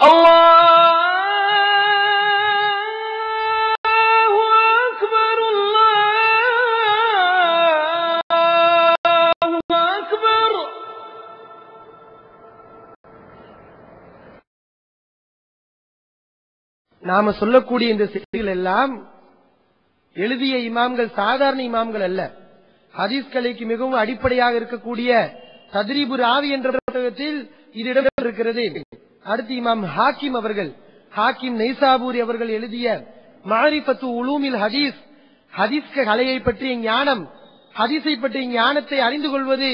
நாம சொல்லக்கூடிய இந்த செய்திகள் எல்லாம் எழுதிய இமாம்கள் சாதாரண இமாம்கள் அல்ல. ஹதீஸ் கலைக்கு மிகவும் அடிப்படையாக இருக்கக்கூடிய தத்ரீபு ராவி என்ற புத்தகத்தில் இது இடம்பெற்றிருக்கிறது. அடுத்து இமாம் ஹாக்கிம் அவர்கள், ஹாக்கிம் நைசாபூரி அவர்கள் எழுதிய மாரிஃபத்து உலூமில் ஹதீஸ், ஹதீஸ் கலையை பற்றிய ஞானம், ஹதீஸை பற்றிய ஞானத்தை அறிந்து கொள்வது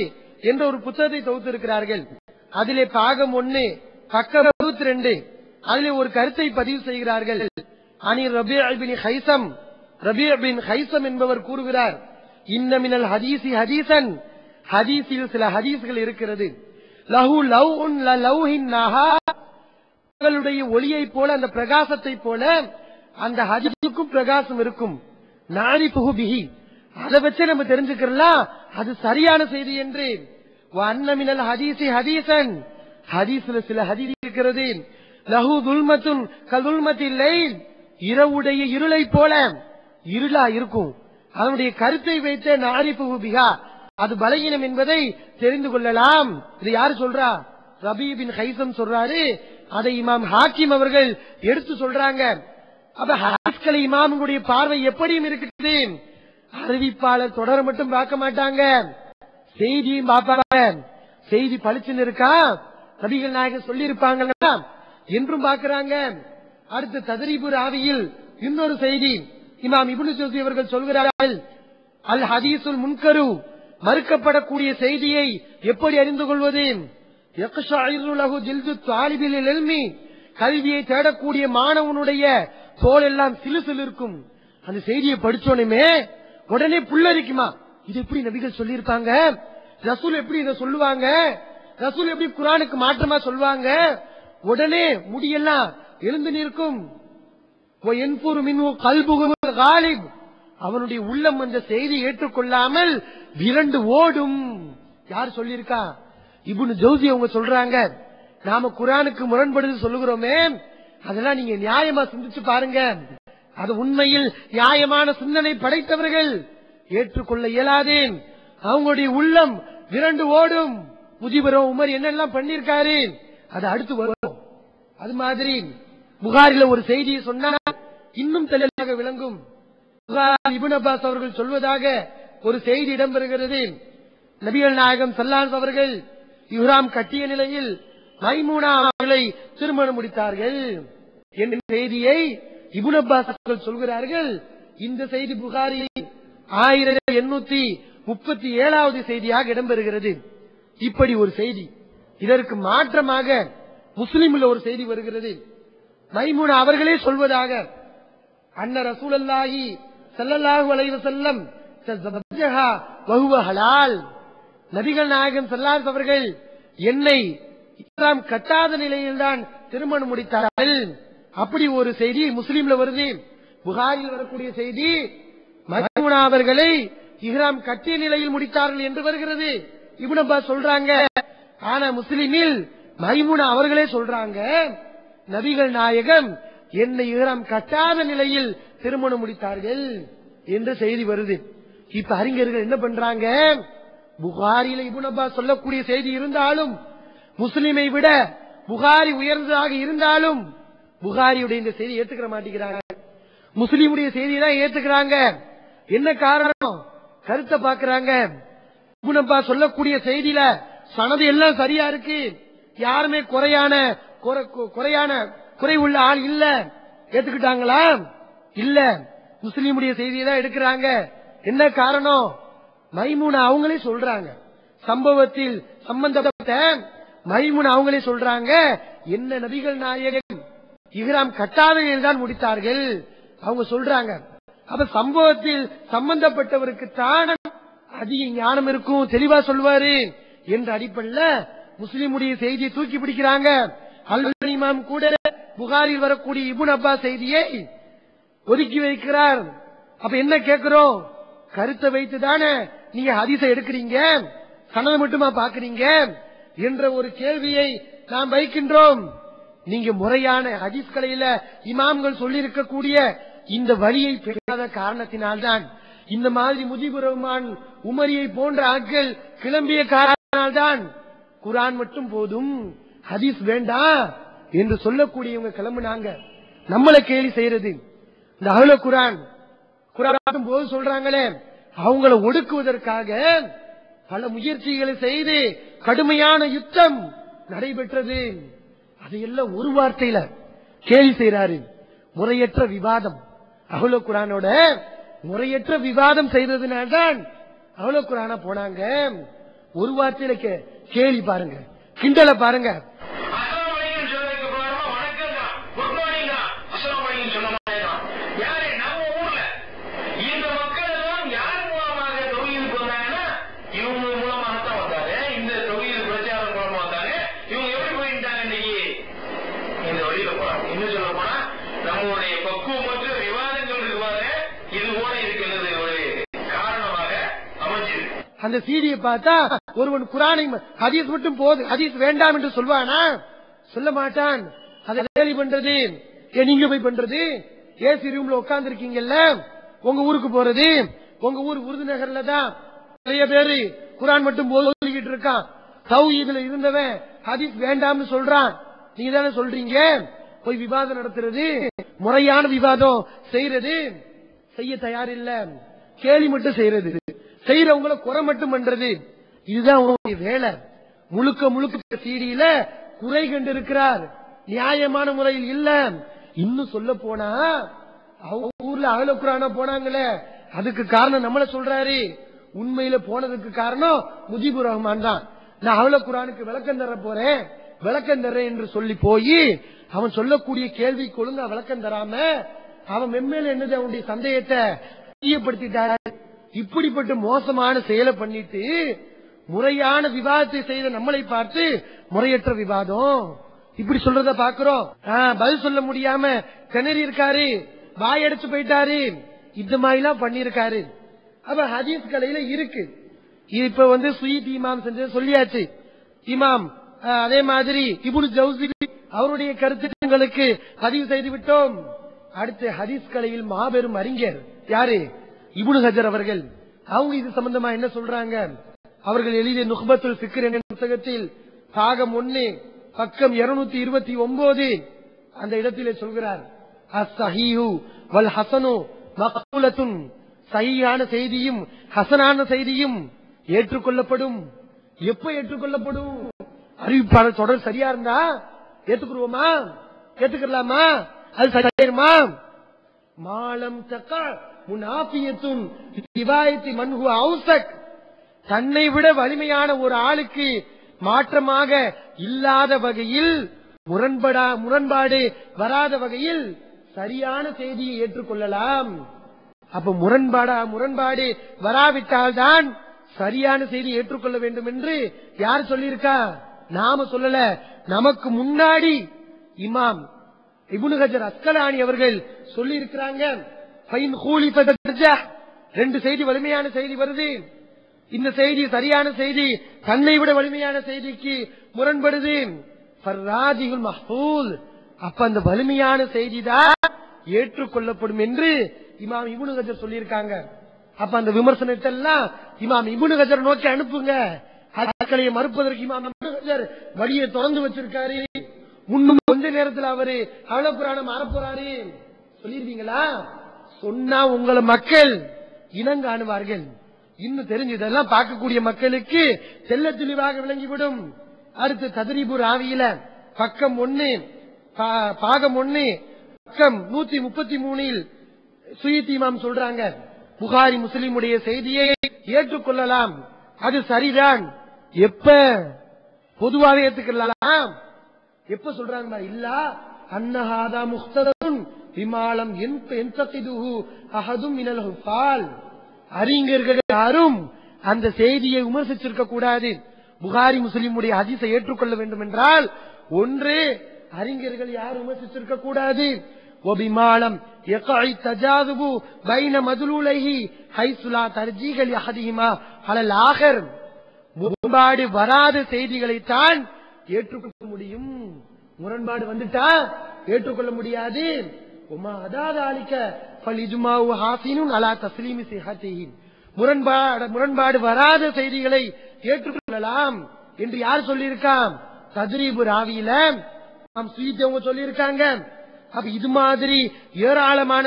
என்ற ஒரு புத்தகத்தை தொகுத்திருக்கிறார்கள். அதிலே பாகம் 1 பக்கம் 62 அதிலே ஒரு கருத்தை பதிவு செய்கிறார்கள். அனி ரபீ பின் ஹைசம் என்பவர் கூறுகிறார், இன்ன மினல் ஹதீஸி ஹதீஸன், ஹதீஸில் சில ஹதீஸ்கள் இருக்கிறது, லஹு லவ்உன் லலவ்ஹின் நஹாருடைய ஒளியை போல, அந்த பிரகாசத்தை போல அந்த ஹதீஸுக்கும் பிரகாசம் இருக்கும். நாரிஃபுஹு பிஹி, அதை வச்சு நம்ம தெரிஞ்சுக்கலாம் அது சரியான செய்தி என்று. வஅன்ன மினல் ஹதீஸி ஹதீஸன், ஹதீஸ்ல சில ஹதீஸ் இருக்கிறது, லஹு துல்மத்துன் கதுல்மத்தில் லைல், இரவுடைய இருளை போல இருளா இருக்கும். அதனுடைய கருத்தை வைத்து நாரிஃபுஹு பிஹா, அது பலகீனம் என்பதை தெரிந்து கொள்ளலாம். இது யாரு சொல்றா? ரபீ பின் ஹைசம் சொல்றாரு. அதை இமாம் ஹாக்கிம் அவர்கள் எடுத்து சொல்றாங்க. அப்ப ஹதீஸ்களை இமாமுடைய பார்வை எப்படியும் இருக்குது. அறிவிப்பாளர் தொடர மட்டும் பார்க்க மாட்டாங்க, செய்தியும் பார்ப்பாங்க. செய்தி பளிச்சுன்னு இருக்கா, நபிகள் நாயகம் சொல்லி இருப்பாங்க என்றும் பார்க்கிறாங்க. அடுத்து தத்ரீபு ராவியில் இன்னொரு செய்தி இமாம் இப்னு ஜௌஸி அவர்கள் சொல்கிறார்கள், அல் ஹதீஸுல் முன்கரு, மறுக்கப்படக்கூடிய செய்தியை எப்படி அறிந்து கொள்வது? யக்ஷஇரு லஹு ஜில்து தாலிபில் இல்மி, கல்வியை தேடக்கூடிய மாணவனுடைய தோல் எல்லாம் சிலுசில் இருக்கும். அந்த செய்தியை படிச்சோனே உடனே புல்லரிக்குமா, இது எப்படி நபிகள் சொல்லி இருப்பாங்க, ரசூல் எப்படி இதை சொல்லுவாங்க, ரசூல் எப்படி குர்ஆனுக்கு மாற்றமா சொல்வாங்க, உடனே முடியெல்லாம் எழுந்து நிற்கும். அவனுடைய உள்ளம் அந்த செய்தி ஏற்றுக்கொள்ளாமல் விரண்டு ஓடும். யார் சொல்லியிருக்கா? இப்னு ஜௌஸி அவங்க சொல்றாங்க. நாம குர்ஆனுக்கு முரண்படுது சொல்லுகிறோமே, அதெல்லாம் நீங்க நியாயமா சிந்திச்சு பாருங்க. அது உண்மையில் நியாயமான சிந்தனை படைத்தவர்கள் ஏற்றுக்கொள்ள இயலாது. அவங்களுடைய உள்ளம் விரண்டு ஓடும். முஜிபுரம் உமர் என்னெல்லாம் பண்ணிருக்காரு அது அடுத்து வரும். அது மாதிரி புகாரில ஒரு செய்தியை சொன்னா இன்னும் தெளிவாக விளங்கும். இப்னு அப்பாஸ் அவர்கள் சொல்வதாக ஒரு செய்தி இடம்பெறுகிறது. நபிகள் நாயகம் ஸல்லல்லாஹு அலைஹி அவர்கள் இஹ்ராம் கட்டிய நிலையில் மைமூனா அவர்களை திருமணம் முடித்தார்கள் என்ற செய்தியை இப்னு அப்பாஸ் அவர்கள் சொல்கிறார்கள். இந்த செய்தி புகாரி 1837வது செய்தியாக இடம்பெறுகிறது. இப்படி ஒரு செய்தி. இதற்கு மாற்றமாக முஸ்லிமில் ஒரு செய்தி வருகிறது. மைமூனா அவர்களே சொல்வதாக, அன்ன ரசூலுல்லாஹி ஸல்லல்லாஹு அலைஹி வஸல்லம் தஸவஜஹா வஹுவ ஹலால், நபிகள் நாயகம் ஸல்லல்லாஹு அலைஹி அவர்கள் என்னை இஸ்லாம் கட்டாத நிலையில்தான் திருமணம் முடித்தார்கள். அப்படி ஒரு செய்தி முஸ்லிம்ல வருது. புகாரில் வரக்கூடிய செய்தி மைமூனா அவர்களை இஹ்ராம் கட்டிய நிலையில் முடித்தார்கள் என்று வருகிறது. இப்னு அப்பாஸ் சொல்றாங்க. ஆனா முஸ்லிமில் மைமூனா அவர்களே சொல்றாங்க, நபிகள் நாயகம் என்னை இஹ்ராம் கட்டாத நிலையில் திருமணம் முடித்தார்கள் என்ற செய்தி வருது. இப்ப அறிஞர்கள் என்ன பண்றாங்க, புகாரில இப்னு அப்பாஸ் சொல்லக்கூடிய செய்தி இருந்தாலும், முஸ்லிமை விட புகாரி உயர்ந்ததாக இருந்தாலும், புகாரியுடைய இந்த செய்தி ஏத்துக்கிற மாட்டேங்கிறாங்க, முஸ்லிமுடைய செய்தியை தான் ஏத்துக்கிறாங்க. என்ன காரணம்? கருத்தை பாக்குறாங்க. இப்னு அப்பாஸ் சொல்லக்கூடிய செய்தியில சனது எல்லாம் சரியா இருக்கு, யாருமே குறை உள்ள ஆள் இல்ல, ஏத்துக்கிட்டாங்களா? இல்ல, முஸ்லிமுடைய செய்தியை தான் எடுக்கிறாங்க. என்ன காரணம்? மைமூனா அவங்களே சொல்றாங்க, சம்பவத்தில் சம்பந்தப்பட்ட மைமூனா அவங்களே சொல்றாங்க, என்ன நபிகள் நாயகம் இஹ்ராம் கட்டாதையில் தான் முடித்தார்கள் அவங்க சொல்றாங்க. அப்ப சம்பவத்தில் சம்பந்தப்பட்டவருக்கு தான் அதிக ஞானம் இருக்கும், தெளிவா சொல்வாரு என்ற அடிப்படையில் முஸ்லிமுடைய செய்தியை தூக்கி பிடிக்கிறாங்க. அல் இமாம் கூட புகாரில் வரக்கூடிய இப்னு அப்பாஸ் செய்தியை ஒதுக்கி வைக்கிறார். அப்ப என்ன கேட்கிறோம்? கருத்தை வைத்து தானே நீங்க ஹதீஸை எடுக்கிறீங்க, சனது மட்டுமா பாக்குறீங்க என்ற ஒரு கேள்வியை நாம் வைக்கின்றோம். நீங்க முறையான ஹதீஸ் கலையில இமாம்கள் சொல்லி இருக்கக்கூடிய இந்த வழியை பெறாத காரணத்தினால்தான், இந்த மாதிரி முஜிபுர் ரஹ்மான் உமரியை போன்ற ஆட்கள் கிளம்பிய காரணத்தினால்தான் குர்ஆன் மட்டும் போதும் ஹதீஸ் வேண்டாம் என்று சொல்லக்கூடியவங்க கிளம்புனாங்க. நம்மள கேலி செய்யறது இந்த அஹ்ல குர்ஆன் போது சொல்றாங்களே, அவங்கள ஒடுக்குவதற்காக பல முயற்சிகளை செய்து கடுமையான யுத்தம் நடைபெற்றது. அதையெல்லாம் ஒரு வார்த்தையில கேலி செய்யறாரு. முறையற்ற விவாதம், அஹ்ல குர்ஆனோட முறையற்ற விவாதம் செய்ததுனால்தான் அஹ்ல குர்ஆன போனாங்க. ஒரு வார்த்தையில கேலி பாருங்க, கிண்டல பாருங்க. அந்த சீடியை பார்த்தா ஒருவன் குர்ஆனை ஹதீஸ் மட்டும் போது ஹதீஸ் வேண்டாம் என்று சொல்வானா? சொல்ல மாட்டான். அதை கேலி பண்றது, நீங்க போய் பண்றது, ஏசி ரூம்ல உட்கார்ந்து இருக்கீங்கல்ல, உங்க ஊருக்கு போறது, உங்க ஊர் விருதுநகர்ல தான் நிறைய பேரு குர்ஆன் மட்டும் போதிக்கிட்டு இருக்கான். தௌஹீதுல இருந்தவன் ஹதீஸ் வேண்டாம்னு சொல்றான், நீங்க தானே சொல்றீங்க. போய் விவாதம் நடத்துறது, முறையான விவாதம் செய்யறது, செய்ய தயார் இல்ல, கேலி மட்டும் செய்யறது, செய்யறவங்களை குறை மட்டும் பண்றது, இதுதான் உங்களுடைய வேலை. முழுக்க முழுக்க சீடியில குறை கண்டு இருக்கிறார், நியாயமான முறையில் இல்ல. இன்னும் சொல்ல போனா அவங்க ஊர்ல அஹ்ல குர்ஆன போனாங்களே, அதுக்கு காரணம் நம்மள சொல்றாரு. உண்மையில போனதுக்கு காரணம் முஜிபுர் ரஹ்மான் தான். நான் அஹ்ல குர்ஆனுக்கு விளக்கம் தர போறேன், விளக்கம் தர்றேன் என்று சொல்லி போய் அவன் சொல்லக்கூடிய கேள்விக்கு ஒழுங்கா விளக்கம் தராம அவன் மென்மேல என்னது அவனுடைய சந்தேகத்தை அதிகப்படுத்திட்டாரு. இப்படிப்பட்ட மோசமான செயலை பண்ணிட்டு முறையான விவாதத்தை செய்த நம்மளை பார்த்து முறையற்ற விவாதம் இப்படி சொல்றத பாக்குறோம். பதில் சொல்ல முடியாம திணறி இருக்காரு, வாயடிச்சு போயிட்டாரு, இந்த மாதிரி எல்லாம் பண்ணிருக்காரு. அப்ப ஹதீஸ் கலையில இருக்கு. இப்ப சுயீத் இமாம் செஞ்ச சொல்லியாச்சு. இமாம் அதே மாதிரி இப்னு ஜௌசி அவருடைய கருத்துக்களுக்கு பதிவு செய்து விட்டோம். அடுத்து ஹதீஸ் கலையில் மாபெரும் அறிஞர் யாரு? இப்னு ஹஜர் அவர்கள். அவங்க இது சம்பந்தமா என்ன சொல்றாங்க? அவர்கள் எழுதிய நுக்பத்துல் ஃபிக்ர் என்ற புத்தகத்தில் பாகம் 1 பக்கம் 229 அந்த இடத்திலே சொல்கிறார், அஸ்ஸஹீஹு வல் ஹஸனு மக்பூலத்துன், சஹீஹான செய்தியும் ஹஸனான செய்தியும் ஏற்றுக்கொள்ளப்படும். எப்ப ஏற்றுக்கொள்ளப்படும்? அறிவிப்பாளர் தொடர் சரியா இருந்தா ஏத்துக்குருவோமா? ஏத்துக்கலாமா? அது சரியாயிருமா? மாலம் தக்க முனாஃபியத்துன் ரிவாயத்தி மன்ஹு அவுசக், தன்னை விட வலிமையான ஒரு ஆளுக்கு மாற்றமாக இல்லாத வகையில் முரண்பாடு வராத வகையில் சரியான செய்தியை ஏற்றுக்கொள்ளலாம். அப்ப முரண்பாடு வராவிட்டால் தான் சரியான செய்தி ஏற்றுக்கொள்ள வேண்டும் என்று யார் சொல்லியிருக்கா? நாம சொல்லல, நமக்கு முன்னாடி இமாம் இப்னு ஹஜர் அஸ்கலானி அவர்கள் சொல்லி இருக்கிறாங்க. ரெண்டு செய்தி வலிமையான செய்தி வருது, இந்த செய்தி சரியான செய்தி தன்னை விட வலிமையான செய்திக்கு முரண்படுது, அப்ப அந்த வலிமையான செய்தி தான் ஏற்றுக்கொள்ளப்படும் என்று இமாம் இப்னு ஹஜர் சொல்லியிருக்காங்க. அப்ப அந்த விமர்சனத்தை எல்லாம் இமாம் இப்னு ஹஜர் நோக்கி அனுப்புங்க. ஹதீஸ்களை மறுப்பதற்கு இமாம் இப்னு ஹஜர் வழியை திறந்து வச்சிருக்காரு. முன்னும் கொஞ்ச நேரத்தில் அவரு அஹ்ல குர்ஆனை மாறப்போறாரு சொல்லிருவீங்களா? சொன்னா உங்களை மக்கள் இனங்காணுவார்கள். இன்னும் தெரிஞ்சதெல்லாம் பார்க்கக்கூடிய மக்களுக்கு தெல்ல தெளிவாக விளங்கிவிடும். அடுத்து தத்ரீபு ராவியில பக்கம் 1 பாகம் 1 பக்கம் 133 சுயீத் இமாம் சொல்றாங்க, புகாரி முஸ்லிமுடைய செய்தியை ஏற்றுக்கொள்ளலாம், அது சரிதான். எப்ப பொதுவாக ஏற்றுக்கொள்ளலாம்? எப்ப சொல்றாங்க? இல்ல அன்னஹாதா முக்ததுன் விமாலம் என்தகிதுஹு அஹதும் மினல் ஹுஃபால், அறிஞர்கள் யாரும் அந்த செய்தியை விமர்சிச்சிருக்க கூடாது. புகாரி முஸ்லிமுடைய ஹதீஸை ஏற்றுக்கொள்ள வேண்டும் என்றால் ஒன்று அறிஞர்கள் யாரும் விமர்சிச்சிருக்க கூடாது. وبمالم يقع التجاذب بين مدلوليه حيث لا ترجيح لاحدهما على الاخر, முரண்பாடு வராத செய்திகளை தான் ஏற்றுக்கொள்ள முடியும். முரண்பாடு வந்துட்டா ஏற்றுக்கொள்ள முடியாது. உமா அதாவது ஆலிக்க பல் இஜ்மாஉ ஹாசினுன் அலா தஸ்லீமி சிஹத்திஹி, முரண்பாடு வராத செய்திகளை ஏற்றுக்கொள்ளலாம் என்று யார் சொல்லியிருக்காம்? தத்ரீபு ராவியில நாம் சுயீத்தவங்க சொல்லியிருக்காங்க. அப்ப இது மாதிரி ஏராளமான